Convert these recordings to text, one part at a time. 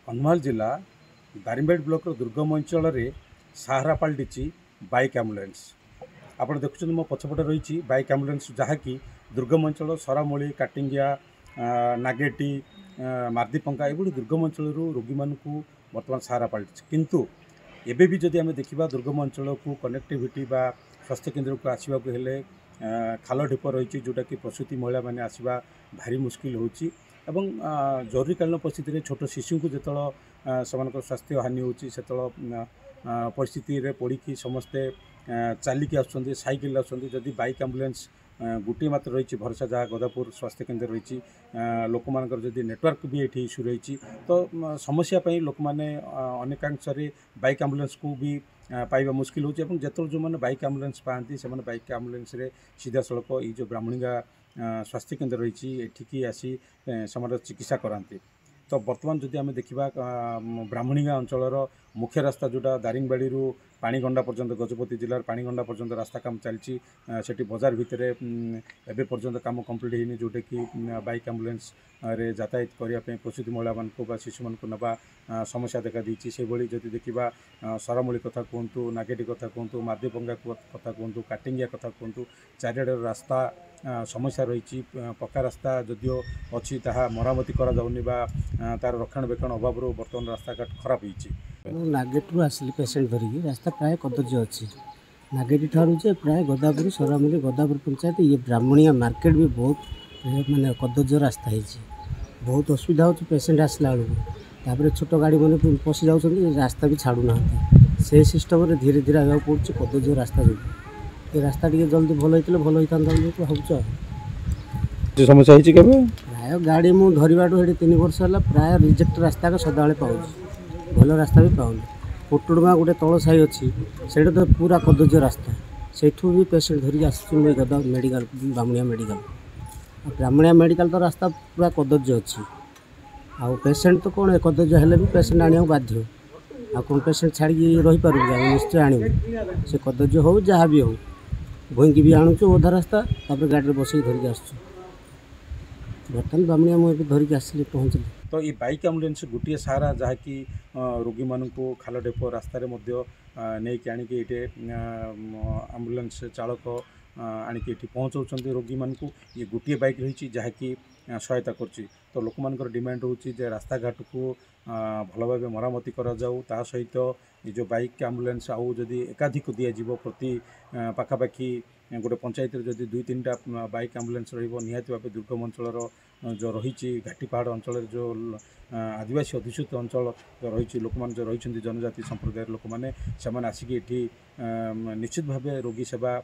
कन्धमाल जिला दारिंगबाड़ी ब्लॉक दुर्गम अंचल सहारा पलटि बाइक आम्बुलेंस। आप देखुं मो पछपटे रही बाइक आम्बुलेंस जहाँकि दुर्गम अंचल सरामूली काटिंगिया नागेटी मार्दीपंका ये दुर्गम अंचल रोगी मान बर्तमान सहारा पलटि किंतु एबे भी जदि आम देखा दुर्गम अंचल को कनेक्टिविटी बा स्वास्थ्य केन्द्र को आसवाक हेले खाल ढीप रही जोटा कि प्रसूति महिला मैंने आसवा भारी मुस्किल होची एवं जरूरीकालीन परिस्थिति छोट शिशु को जो स्वास्थ्य हानि होची परिस्थिति रे पड़ी समस्ते चलिकी आसुँच सैकेल आसुँच जदि बाइक आम्बुलेंस गोटे मात्र रही भरोसा जहाँ गदापुर स्वास्थ्य केन्द्र रही लोक मान जदि नेटवर्क भी ये इश्यू रही तो समस्या लोक मैंने अनेकांश बाइक आम्बुलेंस को भी पाइबा मुस्किल होची जो जो मैंने बाइक आम्बुलेंस पाती से बाइक आम्बुलेंस रे सीधा सड़क ये जो ब्राह्मणीगा स्वास्थ्य केन्द्र रही एठिकी आसी से चिकित्सा कराती। तो बर्तमान जदि आम देखा ब्राह्मणीगा अंचल मुख्य रास्ता जोटा दारिंगबाड़ी पाणीगंडा पर्यंत गजपति जिलार पाणीगंडा पर्यंत रास्ता काम चलती सेठी बाजार भितर एबे पर्यंत काम कंप्लीट होनी जोटा कि बाइक आम्बुलेंस रे यातायात करने प्रसूति महिला मान शिशु मान नवा समस्या देखा देती से भाई जदि देखा सरामूली कथा कहतु नागेटी कथा कहतु मार्दीपंगा कथा कहतु काटिंगिया कथा कहतु चारिआड़ रास्ता समस्या रही पक्का रास्ता जदिओ अच्छी ताहा मरामती करा जाउनी बा तार रक्षणाबेक्षण अभाव बर्तमान रास्ता घाट खराब होती। नागेटू आसली पेसेंट धरिकी रास्ता प्राय कदर्य अच्छी नागेटी ठार से प्राय गदापुर सरामूली गदापुर पंचायत ये ब्राह्मणिया मार्केट भी बहुत माने कदर्य रास्ता है बहुत असुविधा हो पेसेंट आसला बेलू छोट गाड़ी मैंने पशि जाऊँ रास्ता भी छाड़ूना से सिस्टम धीरे धीरे आगे पड़े कदर्य रास्ता जो ये रास्ता टी जल्दी भल होता भल होता भावुँ समस्या प्राय गाड़ी मुझे धरवाटू 3 वर्ष है प्राय रिजेक्ट रास्ता सदाबे पाँच भल रास्ता भी पाऊनी पुटुड़मा गोटे तल साई अच्छी से तो पूरा कदर्य रास्ता सेठू भी पेसेंट धरिक आसुँ गदा medical Brahmania medical Brahmania medical तो रास्ता पूरा कदर्य अच्छी आउ पेसेंट तो कौन कदर्य हेल्ले भी पेसेंट आने बाध्य आ कौन पेसेंट छाड़ी रही पार निश्चय आने से कदर्य हो जहाँ भी हो भईकी भी आणुचु अधा रास्ता गाड़ी बस धरिक आसुँ बर्तमान ब्राह्मणिया मुझे धरिक आसिले पहुँचली। तो ये बाइक आम्बुलेंस गोटे सहारा जहाँकि रोगी मानक खाल ढेप रास्तार नहीं आणिक ये आम्बुलेंस चालक आणिक ये पहुँचाऊँ रोगी मानक ये गोटे बाइक रही जहाँकि सहायता कर तो लोक मान डिमांड रोचे रास्ता घाट को भल भाव मरामती करा जाऊ ता सहित ये जो बाइक आम्बुलेंस आउ जदि एकाधिक दिज्व प्रति पाखापाखि गोटे पंचायत जदि 2-3टा बाइक आम्बुलेंस निहाती भाव दुर्गम अंचल जो रही घाटी पहाड़ अंचल जो आदिवासी अधुषित अंचल जो रही लोक मान जो रही जनजाति संप्रदाय लोक मैंने से आसिक ये निश्चित भाव रोगी सेवा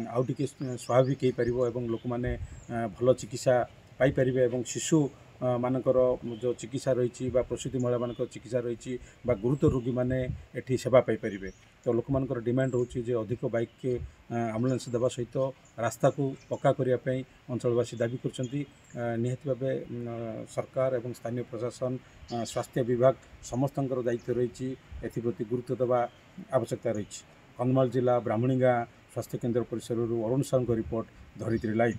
आउ टिके स्वाभाविक हो पार और लोक मैंने भल चिकित्सा पाइपर और शिशु मानकर जो चिकित्सा रही प्रसूति महिला मान चिकित्सा रही गुरुतर रोगी मैंने ये सेवा पाइपर तो लोक मान डिमांड रोचे अधिक बाइक आम्बुलेंस देवा सहित रास्ता को पक्का करने अंचलवासी दाबी कर निहाती भाव सरकार और स्थानीय प्रशासन स्वास्थ्य विभाग समस्त दायित्व रही एप्रति गुरुत्व देवा आवश्यकता रही। कंधमाल जिला ब्राह्मणीगा स्वास्थ्य केन्द्र परिसर अरुण साहू रिपोर्ट धरित्री लाइव।